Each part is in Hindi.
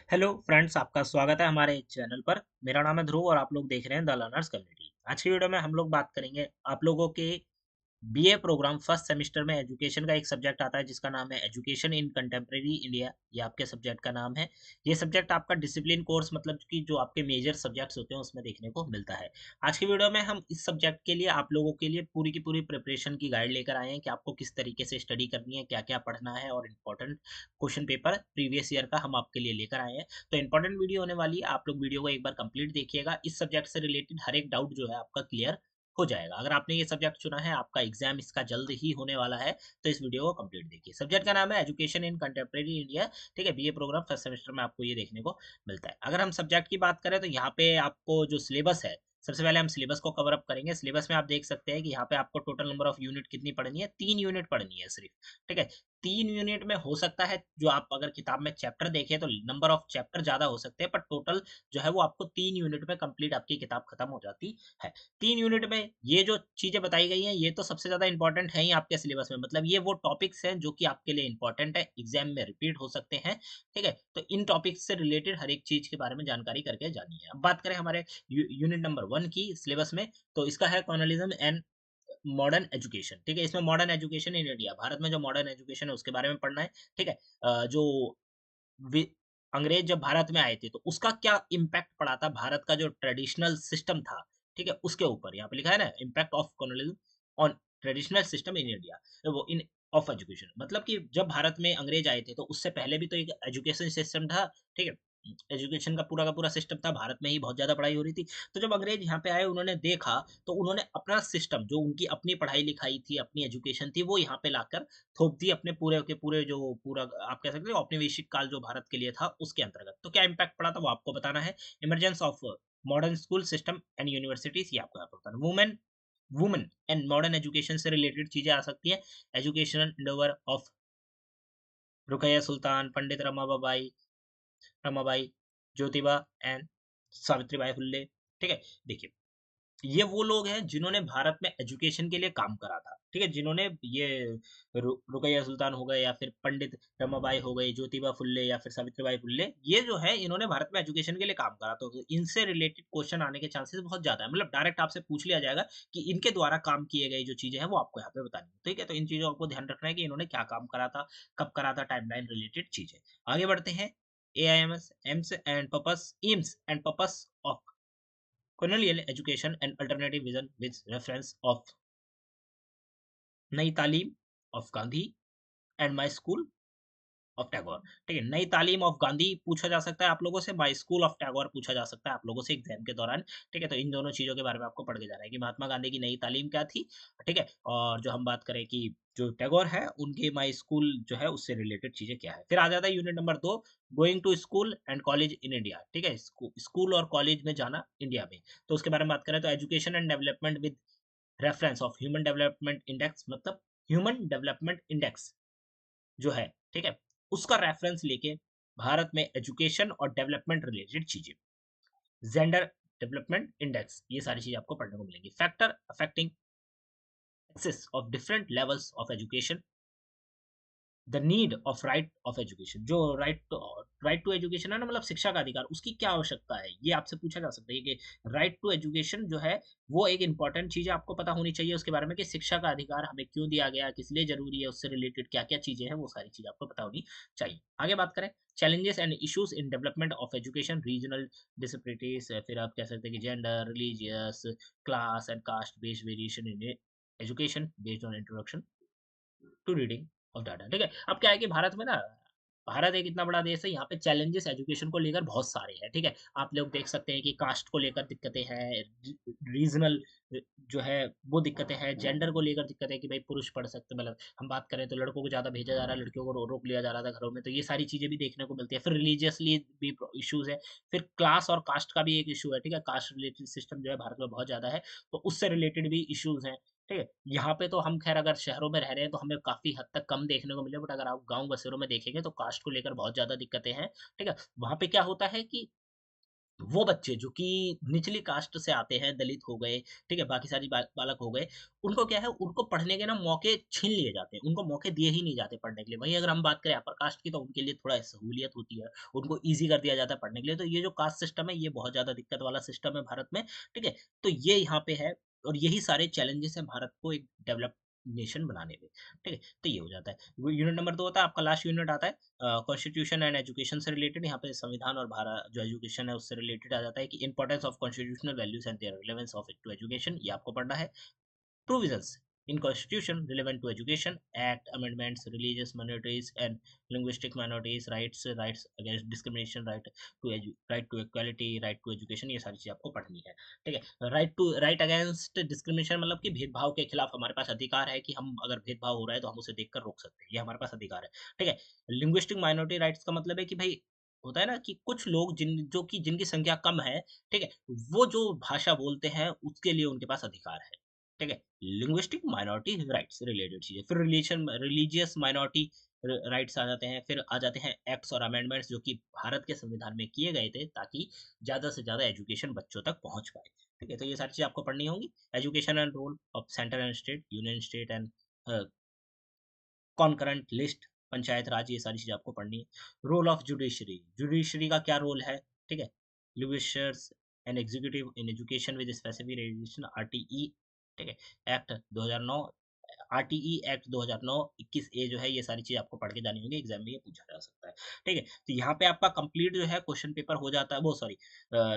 हेलो फ्रेंड्स, आपका स्वागत है हमारे चैनल पर। मेरा नाम है ध्रुव और आप लोग देख रहे हैं द लर्नर्स कम्युनिटी। आज की वीडियो में हम लोग बात करेंगे आप लोगों के बीए प्रोग्राम फर्स्ट सेमेस्टर में एजुकेशन का एक सब्जेक्ट आता है जिसका नाम है एजुकेशन इन कंटेम्प्रेरी इंडिया। ये आपके सब्जेक्ट का नाम है। ये सब्जेक्ट आपका डिसिप्लिन कोर्स मतलब कि जो आपके मेजर सब्जेक्ट्स होते हैं उसमें देखने को मिलता है। आज की वीडियो में हम इस सब्जेक्ट के लिए आप लोगों के लिए पूरी की पूरी प्रिपरेशन की गाइड लेकर आए हैं कि आपको किस तरीके से स्टडी करनी है, क्या क्या पढ़ना है और important question paper previous year का हम आपके लिए लेकर आए हैं। तो इंपॉर्टेंट वीडियो होने वाली है, आप लोग वीडियो को एक बार कंप्लीट देखिएगा। इस सब्जेक्ट से रिलेटेड हर एक डाउट जो है आपका क्लियर हो जाएगा। अगर आपने ये सब्जेक्ट चुना है, आपका एग्जाम इसका जल्द ही होने वाला है, तो इस वीडियो को कंप्लीट देखिए। सब्जेक्ट का नाम है एजुकेशन इन कंटेम्प्रेरी इंडिया। ठीक है, बीए प्रोग्राम फर्स्ट सेमेस्टर में आपको ये देखने को मिलता है। अगर हम सब्जेक्ट की बात करें तो यहाँ पे आपको जो सिलेबस है, सबसे पहले हम सिलेबस को कवर अप करेंगे। सिलेबस में आप देख सकते हैं कि यहाँ पे आपको टोटल नंबर ऑफ यूनिट कितनी पढ़नी है, 3 यूनिट पढ़नी है सिर्फ। ठीक है, 3 यूनिट में हो सकता है जो आप अगर किताब में चैप्टर देखें तो नंबर ऑफ चैप्टर ज्यादा हो सकते हैं, पर टोटल जो है वो आपको 3 यूनिट में कंप्लीट आपकी किताब खत्म हो जाती है। 3 यूनिट में ये जो चीजें बताई गई हैं ये तो सबसे ज्यादा इंपॉर्टेंट है ही आपके सिलेबस में, मतलब ये वो टॉपिक्स हैं जो कि आपके लिए इंपॉर्टेंट है, एग्जाम में रिपीट हो सकते हैं। ठीक है, तो इन टॉपिक्स से रिलेटेड हर एक चीज के बारे में जानकारी करके जानी है। अब बात करें हमारे यूनिट नंबर 1 की सिलेबस में, तो इसका है कॉलोनिज्म एंड मॉडर्न एजुकेशन। ठीक है, इसमें modern education in India, Bharat में जो मॉडर्न एजुकेशन है उसके बारे में पढ़ना है। ठीक है, जो अंग्रेज जब भारत में आए थे तो उसका क्या इम्पैक्ट पड़ा था, भारत का जो ट्रेडिशनल सिस्टम था, ठीक है, उसके ऊपर यहाँ पे लिखा है ना, impact of colonialism on traditional system in India, वो इन ऑफ एजुकेशन। मतलब कि जब भारत में अंग्रेज आए थे तो उससे पहले भी तो एक एजुकेशन सिस्टम था। ठीक है, एजुकेशन का पूरा सिस्टम था, भारत में ही बहुत ज्यादा पढ़ाई हो रही थी। तो जब अंग्रेज यहाँ पे आए उन्होंने देखा, तो उन्होंने अपना सिस्टम, जो उनकी अपनी पढ़ाई लिखाई थी, अपनी एजुकेशन थी, वो यहाँ पे लाकर थोप दी अपने पूरे के पूरे जो पूरा आप कह सकते हो औपनिवेशिक काल जो भारत के लिए था उसके अंतर्गत। तो क्या इम्पैक्ट पड़ा था वो आपको बताना है। Emergence of modern school system and universities, ये आपको यहाँ पे बताना। Women women and modern education से रिलेटेड चीजें आ सकती है। Educational endeavour of Rokeya Sultan, Pandita Ramabai, Jyotiba and Savitribai Phule. ठीक है, देखिए ये वो लोग हैं जिन्होंने भारत में एजुकेशन के लिए काम करा था। ठीक है, जिन्होंने ये रुकैया सुल्तान हो गए या फिर पंडित रमाबाई हो गई, ज्योतिबा फुल्ले या फिर सावित्रीबाई फुल्ले, ये जो है इन्होंने भारत में एजुकेशन के लिए काम करा। तो इनसे रिलेटेड क्वेश्चन आने के चांसेस बहुत ज्यादा है, मतलब डायरेक्ट आपसे पूछ लिया जाएगा कि इनके द्वारा काम किए गए जो चीजें हैं वो आपको यहाँ पे बतानी है। ठीक है, तो इन चीजों को आपको ध्यान रखना है कि इन्होंने क्या काम करा था, कब करा था, टाइमलाइन रिलेटेड चीजें। आगे बढ़ते हैं। AIMS aims and purpose aims and purpose of colonial education and alternative vision with reference of नई तालीम of Gandhi and my school of Tagore. ठीक है, नई तालीम ऑफ गांधी पूछा जा सकता है आप लोगों से, माई स्कूल ऑफ टैगोर पूछा जा सकता है आप लोगों से एग्जाम के दौरान। ठीक है, तो इन दोनों चीजों के बारे में आपको पढ़ के जाना है कि महात्मा गांधी की नई तालीम क्या थी। ठीक है, और जो हम बात करें कि जो टैगोर है उनके माई स्कूल जो है उससे रिलेटेड चीजें क्या है। फिर आ जाता है unit number 2, going to school and college in India. ठीक है, स्कूल और कॉलेज में जाना इंडिया में, तो उसके बारे में बात करें तो education and development with reference of human development index, मतलब ह्यूमन डेवलपमेंट इंडेक्स जो है, ठीक है, उसका रेफरेंस लेके भारत में एजुकेशन और डेवलपमेंट रिलेटेड चीजें, जेंडर डेवलपमेंट इंडेक्स, ये सारी चीजें आपको पढ़ने को मिलेंगी। Factor affecting access of different levels of education, the need of right of education, जो राइट टू एजुकेशन है ना, मतलब शिक्षा का अधिकार, उसकी क्या आवश्यकता है, ये आपसे पूछा जा सकता है कि राइट टू एजुकेशन जो है वो एक इंपॉर्टेंट चीज है, आपको पता होनी चाहिए उसके बारे में कि शिक्षा का अधिकार हमें क्यों दिया गया, किस लिए जरूरी है, उससे रिलेटेड क्या क्या चीजें हैं, वो सारी चीज आपको पता होनी चाहिए। आगे बात करें challenges and issues in development of education, regional disparities, फिर आप कह सकते हैं कि gender, religious, class and caste based variation in education based on introduction to reading of data. ठीक है, अब क्या है कि भारत में ना, भारत एक इतना बड़ा देश है, यहाँ पे चैलेंजेस एजुकेशन को लेकर बहुत सारे हैं। ठीक है, आप लोग देख सकते हैं कि कास्ट को लेकर दिक्कतें हैं, रीजनल जो है वो दिक्कतें हैं, जेंडर को लेकर दिक्कत है कि भाई पुरुष पढ़ सकते, मतलब हम बात करें तो लड़कों को ज्यादा भेजा जा रहा है, लड़कियों को रोक लिया जा रहा था घरों में, तो ये सारी चीजें भी देखने को मिलती है। फिर रिलीजियसली भी इश्यूज है, फिर क्लास और कास्ट का भी एक इशू है। ठीक है, कास्ट रिलेटेड सिस्टम जो है भारत में बहुत ज्यादा है, तो उससे रिलेटेड भी इश्यूज हैं। ठीक है, यहाँ पे तो हम खैर अगर शहरों में रह रहे हैं तो हमें काफी हद तक कम देखने को मिले, बट अगर आप गांव बसेरों में देखेंगे तो कास्ट को लेकर बहुत ज्यादा दिक्कतें हैं। ठीक है, वहां पे क्या होता है कि वो बच्चे जो कि निचली कास्ट से आते हैं, दलित हो गए, ठीक है, बाकी सारी बालक हो गए, उनको क्या है, उनको पढ़ने के ना मौके छीन लिए जाते हैं, उनको मौके दिए ही नहीं जाते पढ़ने के लिए। वहीं अगर हम बात करें अपर कास्ट की, तो उनके लिए थोड़ा सहूलियत होती है, उनको ईज़ी कर दिया जाता है पढ़ने के लिए। तो ये जो कास्ट सिस्टम है, ये बहुत ज़्यादा दिक्कत वाला सिस्टम है भारत में, ठीक है? तो ये यहाँ पे है और यही सारे चैलेंजेस हैं भारत को एक डेवलप नेशन बनाने में, ठीक है? तो ये हो जाता है। वो यूनिट नंबर 2 होता है, आपका लास्ट यूनिट आता है कॉन्स्टिट्यूशन एंड एजुकेशन से रिलेटेड। यहाँ पे संविधान और भारत जो एजुकेशन है उससे रिलेटेड आ जाता है कि importance of constitutional values and their relevance of to education, ये आपको पढ़ना है। provisions in constitution relevant to education act amendments religious minorities and linguistic minorities rights against discrimination right to equality right to education, ये सारी चीज आपको पढ़नी है, ठीक है? राइट अगेंस्ट डिस्क्रिमिनेशन मतलब कि भेदभाव के खिलाफ हमारे पास अधिकार है कि हम अगर भेदभाव हो रहा है तो हम उसे देखकर रोक सकते हैं, ये हमारे पास अधिकार है, ठीक है? लिंग्विस्टिक माइनॉरिटी राइट्स का मतलब है कि भाई होता है ना कि कुछ लोग जिनकी संख्या कम है, ठीक है, वो जो भाषा बोलते हैं उसके लिए उनके पास अधिकार है, ठीक है? लिंग्विस्टिक माइनॉरिटी राइट्स से रिलेटेड चीजें, फिर रिलीजियस माइनॉरिटी राइट्स आ जाते हैं, फिर आ जाते हैं एक्ट्स और अमेंडमेंट्स जो कि भारत के संविधान में किए गए थे ताकि ज्यादा से ज्यादा एजुकेशन बच्चों तक पहुंच पाए, ठीक है? तो ये सारी चीजें आपको पढ़नी होंगी। Education and role of centre and state, union state and concurrent list, panchayat Raj, ये सारी चीजें आपको पढ़नी है। रोल ऑफ जुडिशरी, जुडिशरी का क्या रोल है, ठीक है? Legislatures and executive in education with specific regulation, RTE, ठीक है? एक्ट 2009, आरटीई एक्ट 2009 21 ए जो है, ये सारी चीज आपको पढ़ के जानी होगी, एग्जाम में ये पूछा जा सकता है, ठीक है? तो यहाँ पे आपका कंप्लीट जो है क्वेश्चन पेपर हो जाता है, वो सॉरी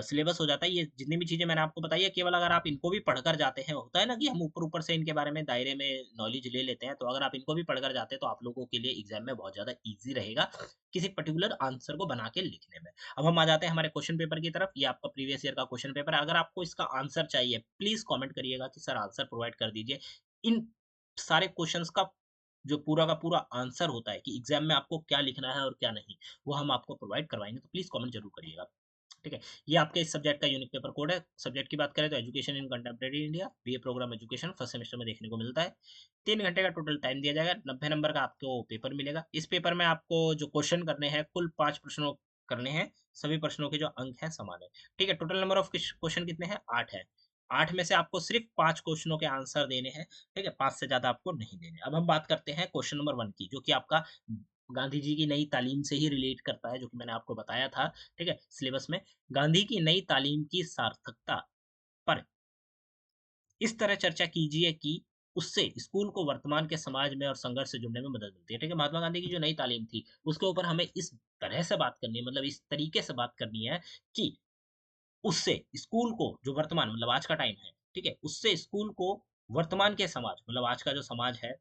सिलेबस हो जाता है। ये जितनी भी चीजें मैंने आपको बताई है, केवल अगर आप इनको भी पढ़कर जाते हैं, होता है ना कि हम ऊपर ऊपर से इनके बारे में दायरे में नॉलेज ले लेते हैं, तो अगर आप इनको भी पढ़कर जाते हैं तो आप लोगों के लिए एग्जाम में बहुत ज्यादा ईजी रहेगा किसी पर्टिकुलर आंसर को बना के लिखने में। अब हम आ जाते हैं हमारे क्वेश्चन पेपर की तरफ। ये आपका प्रीवियस ईयर का क्वेश्चन पेपर है। अगर आपको इसका आंसर चाहिए, प्लीज कॉमेंट करिएगा कि सर आंसर प्रोवाइड कर दीजिए। इन सारे क्वेश्चंस का जो पूरा का पूरा आंसर होता है कि एग्जाम में आपको क्या लिखना है और क्या नहीं, वो हम आपको प्रोवाइड करवाएंगे, तो प्लीज कमेंट जरूर करिएगा, ठीक है? ये आपके इस सब्जेक्ट का यूनिक पेपर कोड है। सब्जेक्ट की बात करें तो education in contemporary India, BA programme education first semester में देखने को मिलता है। 3 घंटे का टोटल टाइम दिया जाएगा, 90 नंबर का आपको पेपर मिलेगा। इस पेपर में आपको जो क्वेश्चन करने हैं, कुल 5 प्रश्नों करने हैं, सभी प्रश्नों के जो अंक हैं समान है, ठीक है? टोटल नंबर ऑफ क्वेश्चन कितने हैं? 8 है। 8 में से आपको सिर्फ 5 क्वेश्चनों के आंसर देने हैं, ठीक है? 5 से ज्यादा आपको नहीं देने। अब हम बात करते हैं क्वेश्चन नंबर 1 की, जो कि आपका गांधी जी की नई तालीम से ही रिलेट करता है, जो कि मैंने आपको बताया था, ठीक है, सिलेबस में। गांधी की नई तालीम की सार्थकता पर इस तरह चर्चा कीजिए कि उससे स्कूल को वर्तमान के समाज में और संघर्ष से जुड़ने में मदद मिलती है, ठीक है? महात्मा गांधी की जो नई तालीम थी, उसके ऊपर हमें इस तरह से बात करनी है, मतलब इस तरीके से बात करनी है कि उससे स्कूल को जो वर्तमान मतलब आज का टाइम है, ठीक है? उससे स्कूल को वर्तमान के समाज मतलब आज का जो समाज है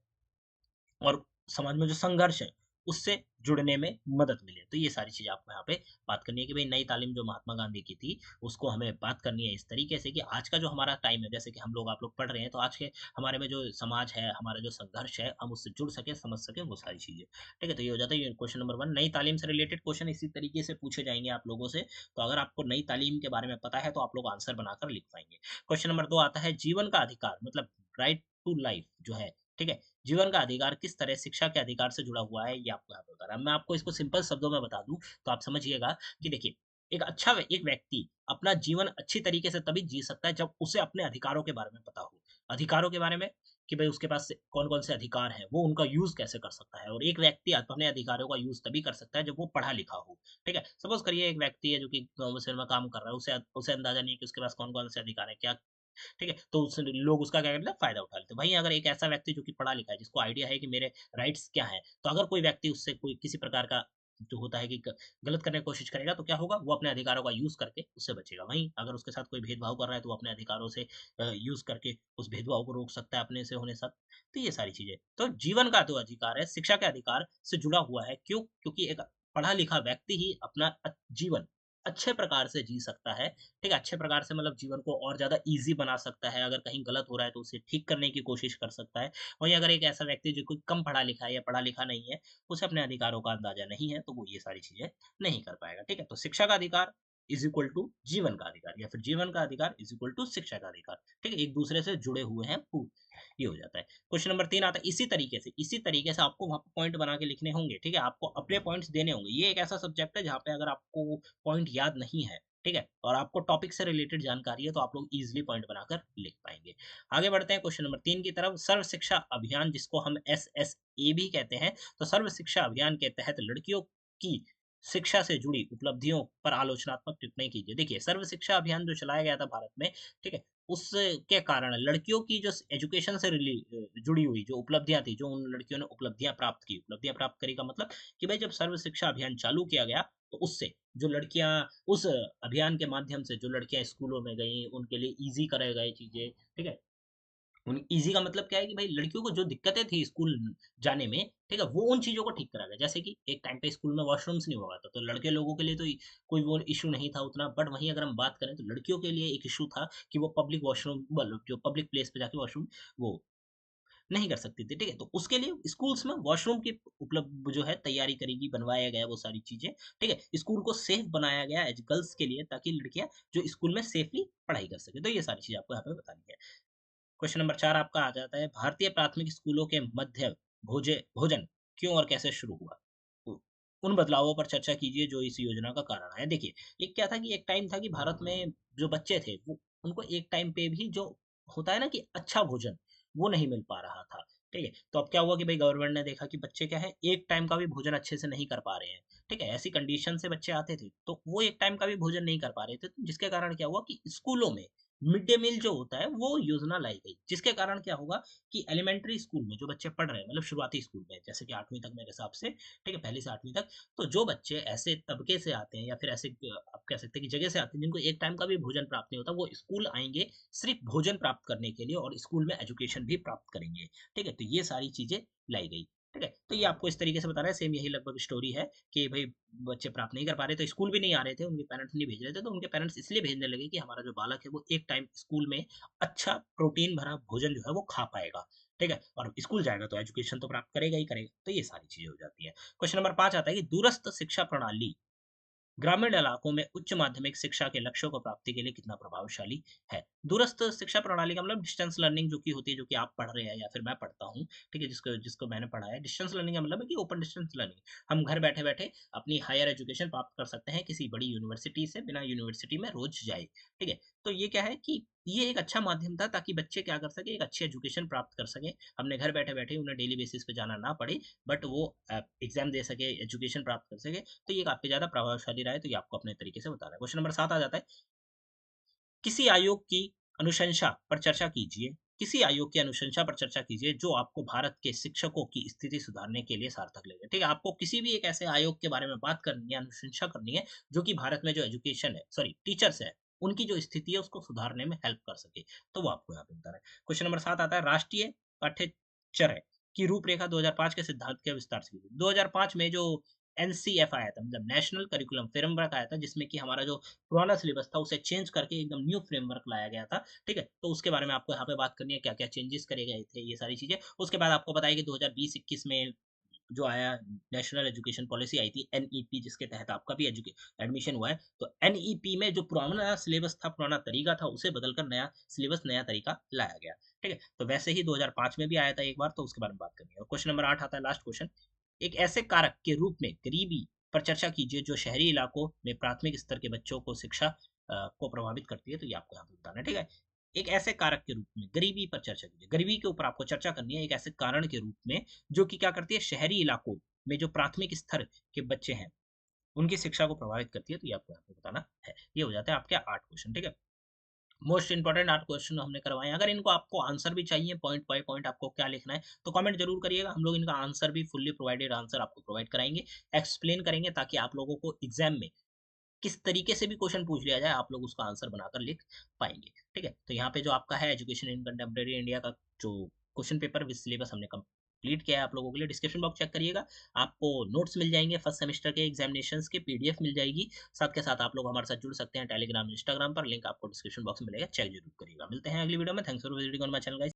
और समाज में जो संघर्ष है, उससे जुड़ने में मदद मिले। तो ये सारी चीज़ आपको यहाँ पे बात करनी है कि भई नई तालीम जो महात्मा गांधी की थी, उसको हमें बात करनी है इस तरीके से कि आज का जो हमारा टाइम है, जैसे कि हम लोग आप लोग पढ़ रहे हैं, तो आज के हमारे में जो समाज है, हमारा जो संघर्ष है, हम उससे जुड़ सकें, समझ सकें, वो सारी चीज़ें। ठीक है? तो ये हो जाता है ये क्वेश्चन नंबर 1। नई तालीम से रिलेटेड क्वेश्चन इसी तरीके से पूछे जाएँगे आप लोगों से। तो अगर आपको नई तालीम के बारे में पता है, तो आप लोग आंसर बनाकर लिख पाएँगे। क्वेश्चन नंबर 2 आता है जीवन का अधिकार मतलब राइट टू लाइफ जो है, ठीक है? जीवन का अधिकार किस तरह शिक्षा के अधिकार से जुड़ा हुआ है, ये आपको यहाँ पे बता रहा है। मैं आपको इसको सिंपल शब्दों में बता दूँ, तो आप समझिएगा कि देखिए, एक व्यक्ति अपना जीवन अच्छी तरीके से तभी जी सकता है, जब उसे अपने अधिकारों के बारे में पता हो। अधिकारों के बारे में कि भई उसके पास कौन-कौन से अधिकार हैं, वो उनका यूज़ कैसे कर सकता है और एक व्यक्ति अपने अधिकारों का यूज़ तभी कर सकता है, जब वो पढ़ा-लिखा हो, ठीक है? सपोज़ करिए एक व्यक्ति है जो कि गवर्नमेंट में काम कर रहा है, उसे अंदाज़ा नहीं है कि उसके पास कौन-कौन से अधिकार हैं, क्या ठीक है? तो उस लोग उसका क्या करते हैं फ़ायदा उठा लेते हैं। वहीं अगर एक ऐसा व्यक्ति जो कि पढ़ा-लिखा है, जिसको आइडिया है कि मेरे राइट्स क्या हैं, तो अगर कोई व्यक्ति उससे कोई किसी प्रकार का जो होता है कि गलत करने की कोशिश करेगा, तो क्या होगा? वो अपने अधिकारों का यूज़ करके उससे बचेगा। वहीं अगर उसके साथ कोई भेदभाव कर रहा है, तो वो अपने अधिकारों से यूज़ करके उस भेदभाव को रोक सकता है अपने से होने साथ। तो ये सारी चीज़ें। तो जीवन का जो अधिकार है, शिक्षा के अधिकार से जुड़ा हुआ है। क्यों? क्योंकि एक पढ़ा-लिखा व्यक्ति ही अपना जीवन अच्छे प्रकार से जी सकता है। ठीक है? अच्छे प्रकार से मतलब जीवन को और ज़्यादा ईज़ी बना सकता है, अगर कहीं गलत हो रहा है तो उसे ठीक करने की कोशिश कर सकता है। वहीं अगर एक ऐसा व्यक्ति जो कोई कम पढ़ा-लिखा है या पढ़ा-लिखा नहीं है, उसे अपने अधिकारों का अंदाज़ा नहीं है, तो वो ये सारी चीज़ें नहीं कर पाएगा, ठीक है? तो शिक्षा का अधिकार इज़ इक्वल टू जीवन का अधिकार या फिर जीवन का अधिकार इज़ इक्वल टू शिक्षा का अधिकार, ठीक है? एक-दूसरे से जुड़े हुए हैं ये हो जाता है। क्वेश्चन नंबर 3 आता है इसी तरीके से आपको वहाँ पे पॉइंट बना के लिखने होंगे, ठीक है? आपको अपने पॉइंट्स देने होंगे। ये एक ऐसा सब्जेक्ट है जहाँ पे अगर आपको पॉइंट याद नहीं है, ठीक है, और आपको टॉपिक से रिलेटेड जानकारी है तो आप लोग ईजिली पॉइंट बनाकर लिख पाएंगे। आगे बढ़ते हैं क्वेश्चन नंबर 3 की तरफ। सर्व शिक्षा अभियान, जिसको हम SSA भी कहते हैं, तो सर्व शिक्षा अभियान के तहत लड़कियों की शिक्षा से जुड़ी उपलब्धियों पर आलोचनात्मक टिप्पणी कीजिए। देखिए, सर्व शिक्षा अभियान जो चलाया गया था भारत में, ठीक है, उसके कारण लड़कियों की जो एजुकेशन से जुड़ी हुई जो उपलब्धियां थी, जो उन लड़कियों ने उपलब्धियां प्राप्त करी का मतलब कि भाई जब सर्व शिक्षा अभियान चालू किया गया तो उससे जो लड़कियां, उस अभियान के माध्यम से जो लड़कियां स्कूलों में गई, उनके लिए ईजी कराए गए चीजें, ठीक है। उन ईजी का मतलब क्या है कि भाई लड़कियों को जो दिक्कतें थी स्कूल जाने में, ठीक है, वो उन चीजों को ठीक करा गया। जैसे कि एक टाइम पे स्कूल में वॉशरूम्स नहीं हुआ था, तो लड़के लोगों के लिए तो कोई वो इशू नहीं था उतना, बट वहीं अगर हम बात करें तो लड़कियों के लिए एक इशू था कि वो पब्लिक वॉशरूम, जो पब्लिक प्लेस पे जाके वॉशरूम वो नहीं कर सकती थी, ठीक है। तो उसके लिए स्कूल्स में वॉशरूम की उपलब्ध जो है तैयारी करेगी, बनवाया गया वो सारी चीजें, ठीक है। स्कूल को सेफ बनाया गया एज गर्ल्स के लिए, ताकि लड़कियां जो स्कूल में सेफली पढ़ाई कर सके। तो ये सारी चीजें आपको यहाँ पे बतानी है। क्वेश्चन नंबर 4 आपका आ जाता है, भारतीय प्राथमिक स्कूलों के मध्य भोजन क्यों और कैसे शुरू हुआ? उ- उन बदलावों पर चर्चा कीजिए जो इस योजना का कारण है। देखिए, एक क्या था कि एक टाइम था कि भारत में जो बच्चे थे वो, उनको एक टाइम पे भी जो होता है ना कि अच्छा भोजन, वो नहीं मिल पा रहा था, ठीक है। तो अब क्या हुआ कि भाई गवर्नमेंट ने देखा कि बच्चे क्या है, एक टाइम का भी भोजन अच्छे से नहीं कर पा रहे हैं, ठीक है। ऐसी कंडीशन से बच्चे आते थे तो वो एक टाइम का भी भोजन नहीं कर पा रहे थे, तो जिसके कारण क्या हुआ कि स्कूलों में मिड डे मील जो होता है वो योजना लाई गई, जिसके कारण क्या होगा कि एलिमेंट्री स्कूल में जो बच्चे पढ़ रहे हैं, मतलब शुरुआती स्कूल में, जैसे कि 8वीं तक मेरे हिसाब से, ठीक है, पहली से 8वीं तक, तो जो बच्चे ऐसे तबके से आते हैं या फिर ऐसे आप कह सकते हैं कि जगह से आते हैं जिनको एक टाइम का भी भोजन प्राप्त नहीं होता, वो स्कूल आएंगे सिर्फ भोजन प्राप्त करने के लिए और स्कूल में एजुकेशन भी प्राप्त करेंगे, ठीक है। तो ये सारी चीजें लाई गई, ठीक है। तो ये आपको इस तरीके से बता रहा है, सेम यही लगभग स्टोरी है कि भाई बच्चे प्राप्त नहीं कर पा रहे, तो स्कूल भी नहीं आ रहे थे, उनके पेरेंट्स नहीं भेज रहे थे, तो उनके पेरेंट्स इसलिए भेजने लगे कि हमारा जो बालक है वो एक टाइम स्कूल में अच्छा प्रोटीन भरा भोजन जो है वो खा पाएगा, ठीक है, और स्कूल जाएगा तो एजुकेशन तो प्राप्त करेगा ही करेगा। तो ये सारी चीजें हो जाती है। क्वेश्चन नंबर 5 आता है कि दूरस्थ शिक्षा प्रणाली ग्रामीण इलाकों में उच्च माध्यमिक शिक्षा के लक्ष्यों को प्राप्ति के लिए कितना प्रभावशाली है? दूरस्थ शिक्षा प्रणाली का मतलब डिस्टेंस लर्निंग जो की होती है, जो कि आप पढ़ रहे हैं या फिर मैं पढ़ता हूँ, ठीक है, जिसको जिसको मैंने पढ़ा है। डिस्टेंस लर्निंग का मतलब है कि ओपन डिस्टेंस लर्निंग, हम घर बैठे बैठे अपनी हायर एजुकेशन प्राप्त कर सकते हैं किसी बड़ी यूनिवर्सिटी से, बिना यूनिवर्सिटी में रोज जाए, ठीक है। तो ये क्या है कि ये एक अच्छा माध्यम था ताकि बच्चे क्या कर सके, एक अच्छी एजुकेशन प्राप्त कर सके, हमने घर बैठे बैठे उन्हें डेली बेसिस पे जाना ना पड़े, बट वो एग्जाम दे सके, एजुकेशन प्राप्त कर सके। तो ये काफी ज्यादा प्रभावशाली रहा है, तो ये आपको अपने तरीके से बताना है। क्वेश्चन नंबर 7 आ जाता है, किसी आयोग की अनुशंसा पर चर्चा कीजिए, किसी आयोग की अनुशंसा पर चर्चा कीजिए जो आपको भारत के शिक्षकों की स्थिति सुधारने के लिए सार्थक लगे, ठीक है। आपको किसी भी एक ऐसे आयोग के बारे में बात करनी है, अनुशंसा करनी है, जो कि भारत में जो एजुकेशन है, सॉरी टीचर्स है, उनकी जो स्थिति है उसको सुधारने में हेल्प कर सके, तो वो आपको यहाँ पे बताना है। क्वेश्चन नंबर 7 आता है, राष्ट्रीय पाठ्यचर्या की रूपरेखा 2005 के सिद्धांत के विस्तार से कीजिए। 2005 में जो एनसीएफ आया था, मतलब नेशनल करिकुलम फ्रेमवर्क आया था, जिसमें कि हमारा जो पुराना सिलेबस था उसे चेंज करके एकदम न्यू फ्रेमवर्क लाया गया था, ठीक है। तो उसके बारे में आपको यहाँ पे बात करनी है, क्या क्या चेंजेस करे गए थे, ये सारी चीजें। उसके बाद आपको बताया कि 2020-21 में जो आया, नेशनल एजुकेशन पॉलिसी आई थी, एनईपी, जिसके तहत आपका भी एडमिशन हुआ है। तो एनईपी में जो पुराना सिलेबस था, पुराना तरीका था, उसे बदलकर नया सिलेबस, नया तरीका लाया गया, ठीक है। तो वैसे ही 2005 में भी आया था एक बार, तो उसके बारे में बात करनी है। क्वेश्चन नंबर 8 आता है, लास्ट क्वेश्चन, एक ऐसे कारक के रूप में गरीबी पर चर्चा कीजिए जो शहरी इलाकों में प्राथमिक स्तर के बच्चों को शिक्षा को प्रभावित करती है, तो ये आपको यहाँ पे बताना है, ठीक है। एक ऐसे कारक के रूप में गरीबी पर चर्चा कीजिए, गरीबी के ऊपर आपको चर्चा करनी है, एक ऐसे कारण के रूप में जो कि क्या करती है, शहरी इलाकों में जो प्राथमिक स्तर के बच्चे हैं उनकी शिक्षा को प्रभावित करती है, तो ये आपको यहाँ पे बताना है। ये हो जाता है आपके 8 क्वेश्चन, ठीक है। मोस्ट इंपॉर्टेंट 8 क्वेश्चन हमने करवाए हैं। अगर इनको आपको आंसर भी चाहिए, पॉइंट बाय पॉइंट आपको क्या लिखना है, तो कमेंट जरूर करिएगा, हम लोग इनका आंसर भी फुल्ली प्रोवाइडेड आंसर आपको प्रोवाइड कराएंगे, एक्सप्लेन करेंगे, ताकि आप लोगों को एग्जाम में किस तरीके से भी क्वेश्चन पूछ लिया जाए, आप लोग उसका आंसर बनाकर लिख पाएंगे, ठीक है। तो यहाँ पे जो आपका है एजुकेशन इन कंटेम्प्रेरी इंडिया का जो क्वेश्चन पेपर विद सिलेबस हमने कंप्लीट किया है आप लोगों के लिए, डिस्क्रिप्शन बॉक्स चेक करिएगा, आपको नोट्स मिल जाएंगे, फर्स्ट सेमेस्टर के एग्जामिनेशन के पीडीएफ मिल जाएगी, साथ के साथ आप लोग हमारे साथ जुड़ सकते हैं टेलीग्राम इंस्टाग्राम पर, लिंक आपको डिस्क्रिप्शन बॉक्स में मिलेगा, चेक जरूर करिएगा। मिलते हैं अगली वीडियो में, thanks for visiting on my channel guys.